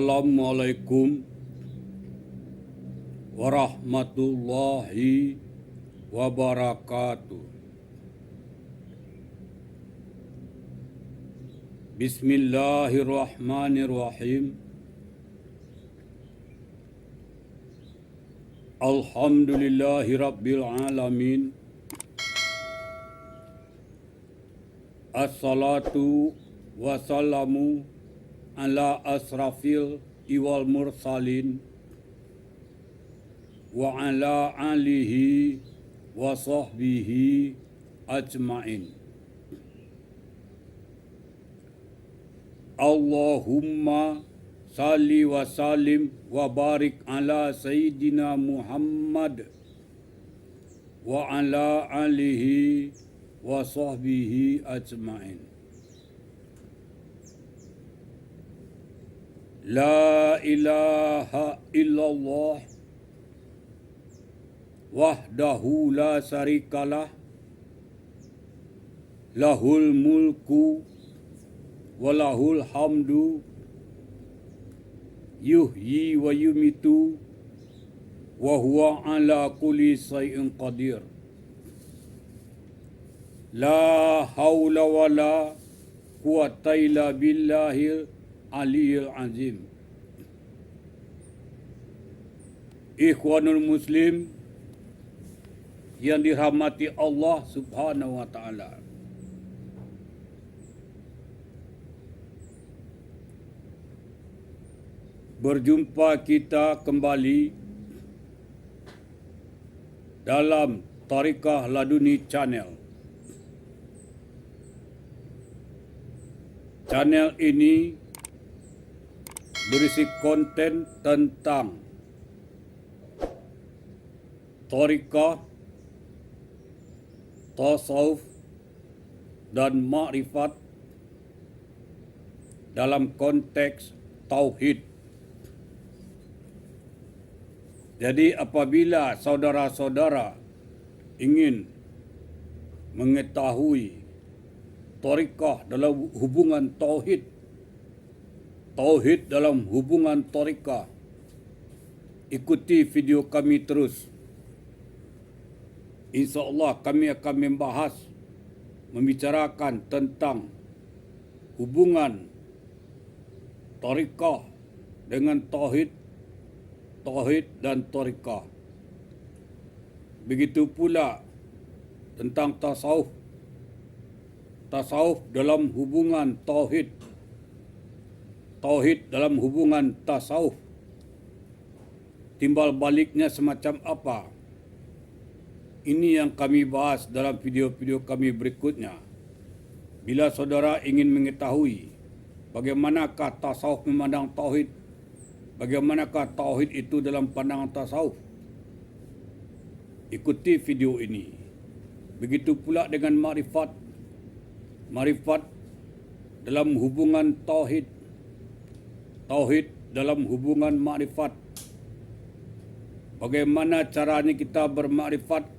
Assalamualaikum warahmatullahi wabarakatuh. Bismillahirrahmanirrahim. Alhamdulillahi rabbil alamin. Assalatu wassalamu ala asrafil iwal mursalin wa ala alihi wa sahbihi ajma'in. Allahumma salli wa salim wa barik ala Sayyidina Muhammad wa ala alihi wa sahbihi ajma'in. La ilaha illallah wahdahu la syarikalah lahul mulku walahul hamdu yuhyi wa yumitu wa huwa ala kulli syai'in qadir. La haula wa la quwwata illa billahil aliyil azim. Ikhwanul muslim yang dirahmati Allah Subhanahu wa taala. Berjumpa kita kembali dalam Tariqah Laduni Channel. Channel ini berisi konten tentang tariqah, tasawuf dan makrifat dalam konteks tauhid. Jadi apabila saudara-saudara ingin mengetahui tariqah dalam hubungan tauhid, tauhid dalam hubungan tariqah, ikuti video kami terus. InsyaAllah kami akan membicarakan tentang hubungan tariqah dengan tauhid, tauhid dan tariqah. Begitu pula tentang tasawuf, tasawuf dalam hubungan tauhid, tauhid dalam hubungan tasawuf, timbal baliknya semacam apa. Ini yang kami bahas dalam video-video kami berikutnya. Bila saudara ingin mengetahui bagaimanakah tasawuf memandang tauhid, bagaimanakah tauhid itu dalam pandangan tasawuf, ikuti video ini. Begitu pula dengan makrifat, makrifat dalam hubungan tauhid, tauhid dalam hubungan makrifat. Bagaimana caranya kita bermakrifat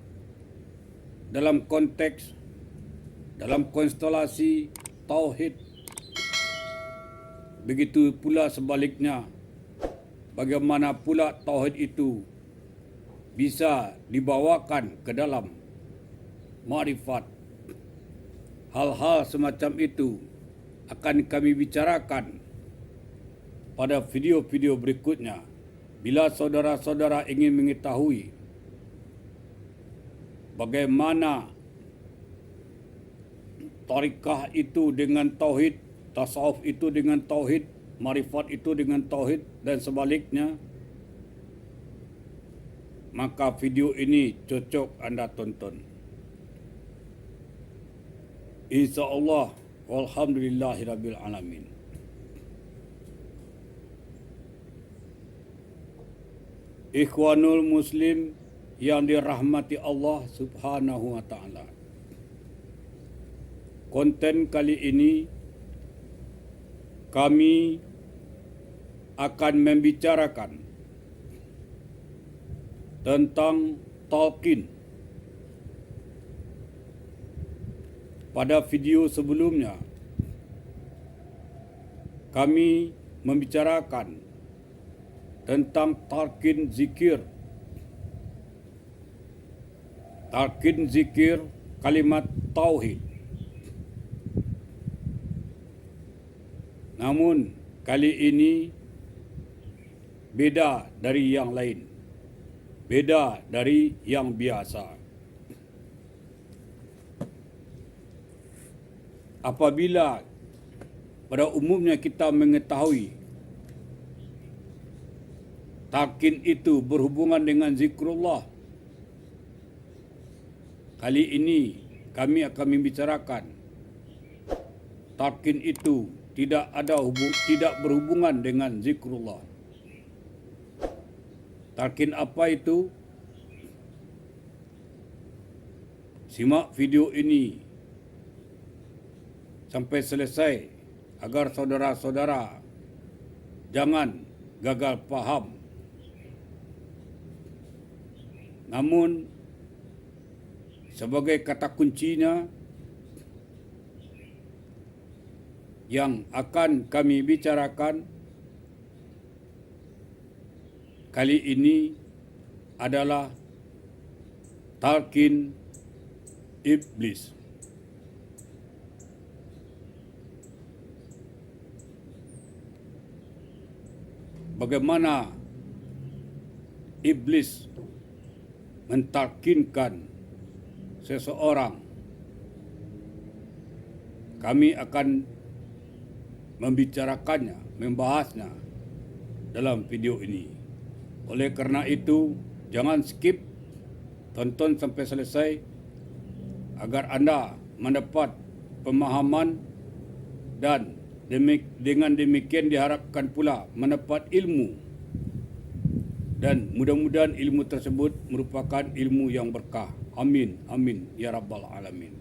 dalam konteks, dalam konstelasi tauhid. Begitu pula sebaliknya, bagaimana pula tauhid itu bisa dibawakan ke dalam makrifat. Hal-hal semacam itu akan kami bicarakan pada video-video berikutnya. Bila saudara-saudara ingin mengetahui bagaimana tariqah itu dengan tauhid, tasawuf itu dengan tauhid, makrifat itu dengan tauhid dan sebaliknya, maka video ini cocok anda tonton. InsyaAllah, walhamdulillahirabbil alamin. Ikhwanul muslim yang dirahmati Allah Subhanahu wa taala. Konten kali ini kami akan membicarakan tentang talqin. Pada video sebelumnya kami membicarakan tentang talqin zikir. Talqin zikir kalimat tauhid. Namun kali ini beda dari yang lain. Beda dari yang biasa. Apabila pada umumnya kita mengetahui talqin itu berhubungan dengan zikrullah, kali ini kami akan membicarakan talqin itu tidak berhubungan dengan zikrullah. Talqin apa itu? Simak video ini sampai selesai agar saudara-saudara jangan gagal faham. Namun sebagai kata kuncinya yang akan kami bicarakan kali ini adalah talqin iblis. Bagaimana iblis mentalkinkan seseorang? Kami akan membicarakannya, membahasnya dalam video ini. Oleh kerana itu, jangan skip, tonton sampai selesai agar anda mendapat pemahaman dan dengan demikian diharapkan pula mendapat ilmu. Dan mudah-mudahan ilmu tersebut merupakan ilmu yang berkah. Amin, amin, ya Rabbal Alamin.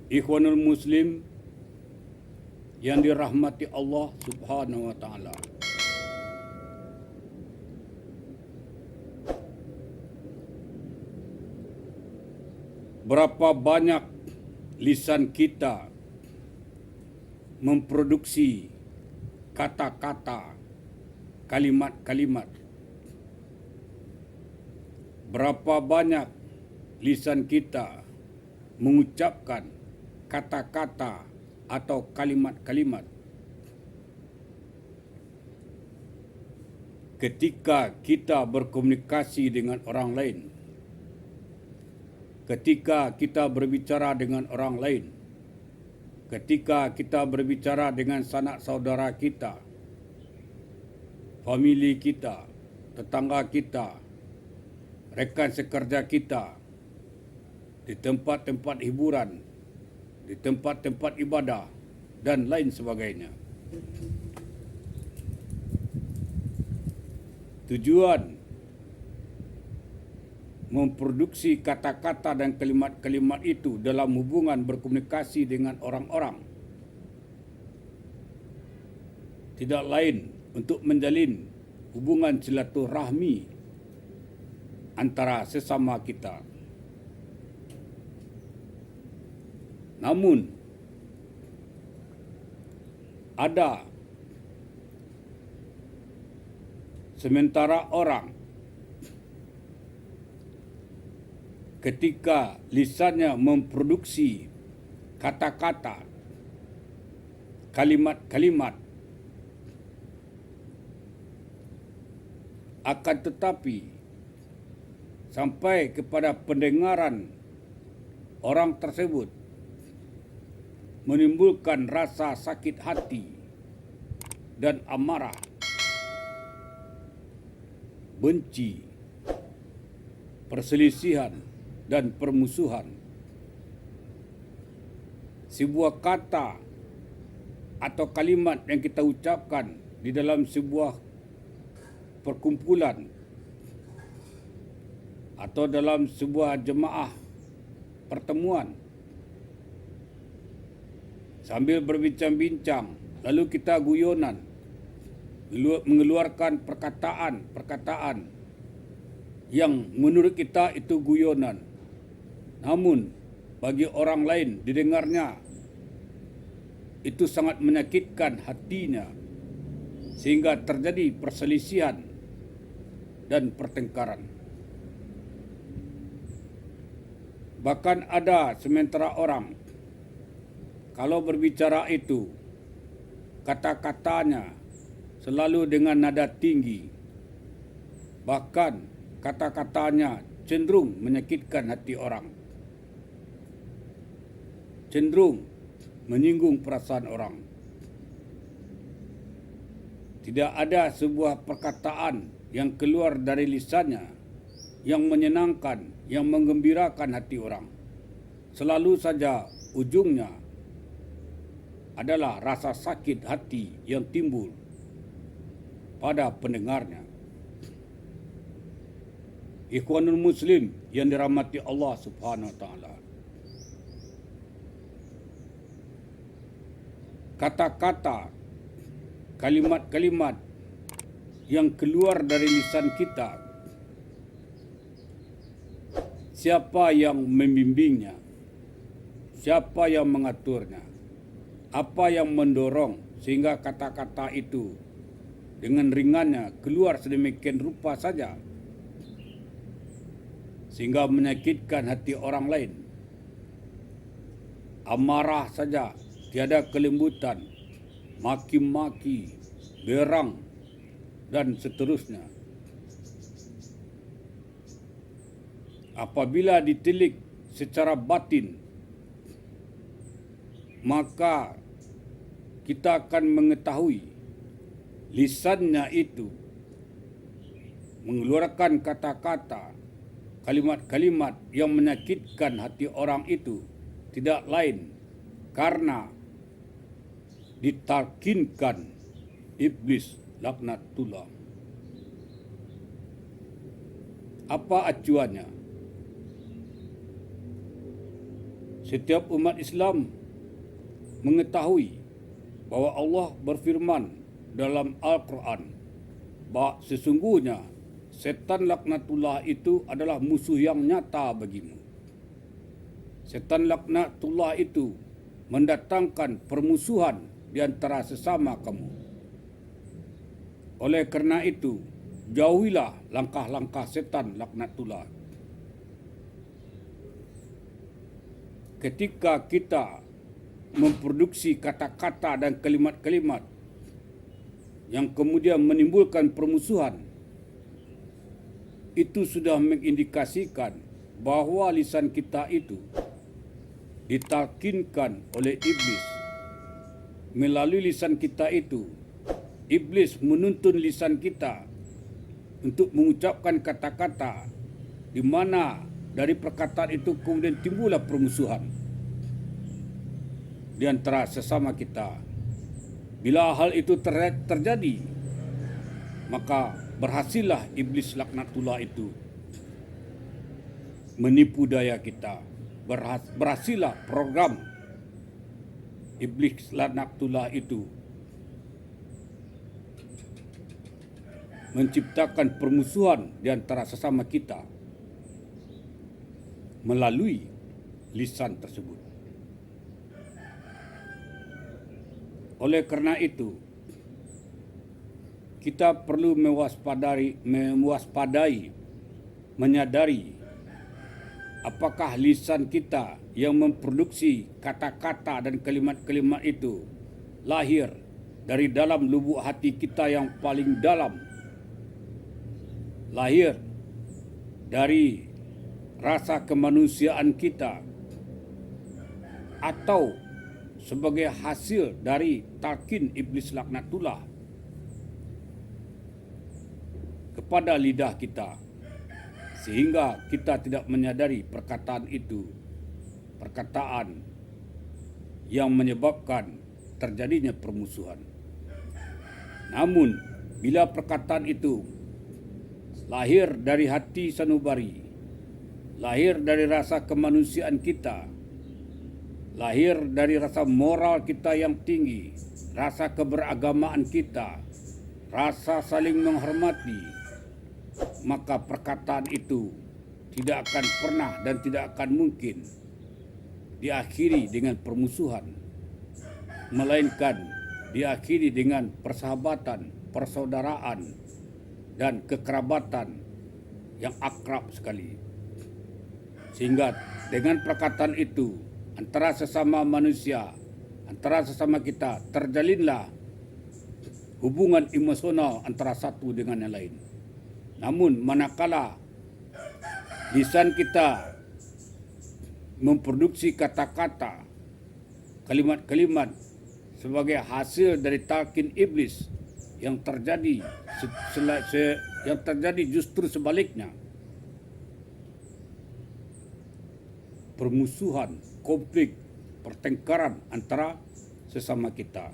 Ikhwanul Muslim yang dirahmati Allah Subhanahu wa Ta'ala. Berapa banyak lisan kita memproduksi kata-kata, kalimat-kalimat. Berapa banyak lisan kita mengucapkan kata-kata atau kalimat-kalimat ketika kita berkomunikasi dengan orang lain, ketika kita berbicara dengan orang lain, ketika kita berbicara dengan sanak saudara kita, famili kita, tetangga kita, rekan sekerja kita, di tempat-tempat hiburan, di tempat-tempat ibadah dan lain sebagainya. Tujuan memproduksi kata-kata dan kalimat-kalimat itu dalam hubungan berkomunikasi dengan orang-orang tidak lain untuk menjalin hubungan silaturahmi antara sesama kita. Namun ada sementara orang ketika lisannya memproduksi kata-kata, kalimat-kalimat, akan tetapi sampai kepada pendengaran orang tersebut menimbulkan rasa sakit hati dan amarah, benci, perselisihan dan permusuhan. Sebuah kata atau kalimat yang kita ucapkan di dalam sebuah perkumpulan atau dalam sebuah jemaah pertemuan, sambil berbincang-bincang, lalu kita guyonan, mengeluarkan perkataan-perkataan yang menurut kita itu guyonan. Namun, bagi orang lain didengarnya, itu sangat menyakitkan hatinya, sehingga terjadi perselisihan dan pertengkaran. Bahkan ada sementara orang kalau berbicara itu kata-katanya selalu dengan nada tinggi, bahkan kata-katanya cenderung menyakitkan hati orang, cenderung menyinggung perasaan orang. Tidak ada sebuah perkataan yang keluar dari lisannya yang menyenangkan, yang menggembirakan hati orang. Selalu saja ujungnya adalah rasa sakit hati yang timbul pada pendengarnya. Ikhwanul Muslim yang dirahmati Allah Subhanahu wa taala. Kata-kata, kalimat-kalimat yang keluar dari lisan kita, siapa yang membimbingnya? Siapa yang mengaturnya? Apa yang mendorong sehingga kata-kata itu dengan ringannya keluar sedemikian rupa saja sehingga menyakitkan hati orang lain? Amarah saja, tiada kelembutan, maki-maki, berang, dan seterusnya. Apabila ditilik secara batin, maka kita akan mengetahui lisannya itu mengeluarkan kata-kata, kalimat-kalimat yang menyakitkan hati orang itu tidak lain karena ditalkinkan iblis laknatullah. Apa acuannya? Setiap umat Islam mengetahui bahwa Allah berfirman dalam Al-Quran bahawa sesungguhnya setan laknatullah itu adalah musuh yang nyata bagimu. Setan laknatullah itu mendatangkan permusuhan di antara sesama kamu. Oleh kerana itu, jauhilah langkah-langkah setan laknatullah. Ketika kita memproduksi kata-kata dan kalimat-kalimat yang kemudian menimbulkan permusuhan, itu sudah mengindikasikan bahawa lisan kita itu ditalkinkan oleh iblis. Melalui lisan kita itu, iblis menuntun lisan kita untuk mengucapkan kata-kata di mana dari perkataan itu kemudian timbullah permusuhan di antara sesama kita. Bila hal itu terjadi, maka berhasillah iblis laknatullah itu menipu daya kita. Berhasillah program iblis laknatullah itu menciptakan permusuhan di antara sesama kita melalui lisan tersebut. Oleh kerana itu, kita perlu mewaspadai, menyadari apakah lisan kita yang memproduksi kata-kata dan kalimat-kalimat itu lahir dari dalam lubuk hati kita yang paling dalam, lahir dari rasa kemanusiaan kita, atau sebagai hasil dari talqin iblis laknatullah kepada lidah kita, sehingga kita tidak menyadari perkataan itu, perkataan yang menyebabkan terjadinya permusuhan. Namun, bila perkataan itu lahir dari hati sanubari, lahir dari rasa kemanusiaan kita, lahir dari rasa moral kita yang tinggi, rasa keberagamaan kita, rasa saling menghormati, maka perkataan itu tidak akan pernah dan tidak akan mungkin diakhiri dengan permusuhan, melainkan diakhiri dengan persahabatan, persaudaraan dan kekerabatan yang akrab sekali. Sehingga dengan perkataan itu antara sesama manusia, antara sesama kita terjalinlah hubungan emosional antara satu dengan yang lain. Namun manakala lisan kita memproduksi kata-kata, kalimat-kalimat sebagai hasil dari talqin iblis, yang terjadi justru sebaliknya, permusuhan, konflik, pertengkaran antara sesama kita.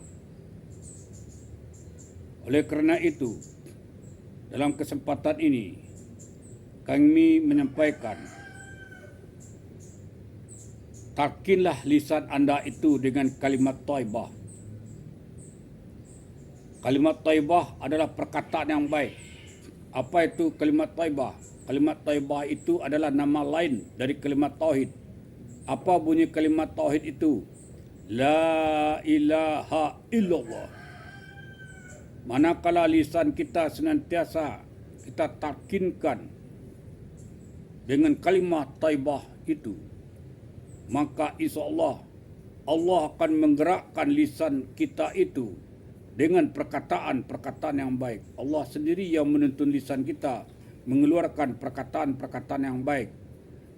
Oleh kerana itu, dalam kesempatan ini kami menyampaikan, talqinlah lisan anda itu dengan kalimat thayyibah. Kalimat thayyibah adalah perkataan yang baik. Apa itu kalimat thayyibah? Kalimat thayyibah itu adalah nama lain dari kalimat tauhid. Apa bunyi kalimat tauhid itu? La ilaha illallah. Manakala lisan kita senantiasa kita talqinkan dengan kalimat thayyibah itu, maka insya-Allah Allah akan menggerakkan lisan kita itu dengan perkataan-perkataan yang baik. Allah sendiri yang menuntun lisan kita mengeluarkan perkataan-perkataan yang baik.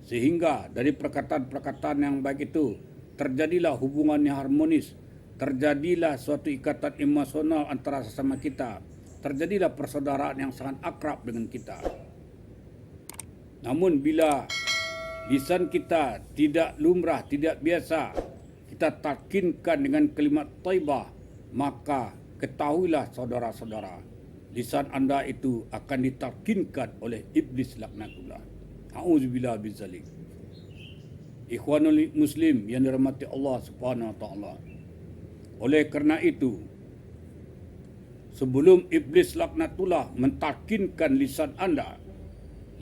Sehingga dari perkataan-perkataan yang baik itu terjadilah hubungan yang harmonis, terjadilah suatu ikatan emosional antara sesama kita, terjadilah persaudaraan yang sangat akrab dengan kita. Namun bila lisan kita tidak lumrah, tidak biasa kita talqinkan dengan kalimat thayyibah, maka ketahuilah saudara-saudara, lisan anda itu akan ditalqinkan oleh iblis laknatullah. A'udzubillah bidzalik. Ikhwanul muslim yang dirahmati Allah Subhanahu wa taala. Oleh kerana itu, sebelum iblis laknatullah mentalqinkan lisan anda,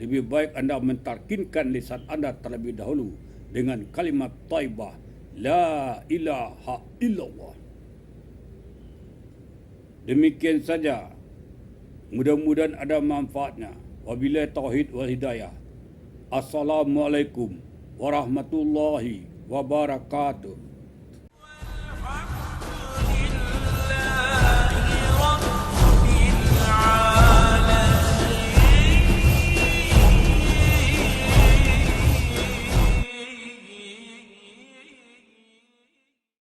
lebih baik anda mentalqinkan lisan anda terlebih dahulu dengan kalimat thayyibah, la ilaha illallah. Demikian saja. Mudah-mudahan ada manfaatnya. Wabillahi tauhid wal hidayah. Assalamualaikum warahmatullahi wabarakatuh.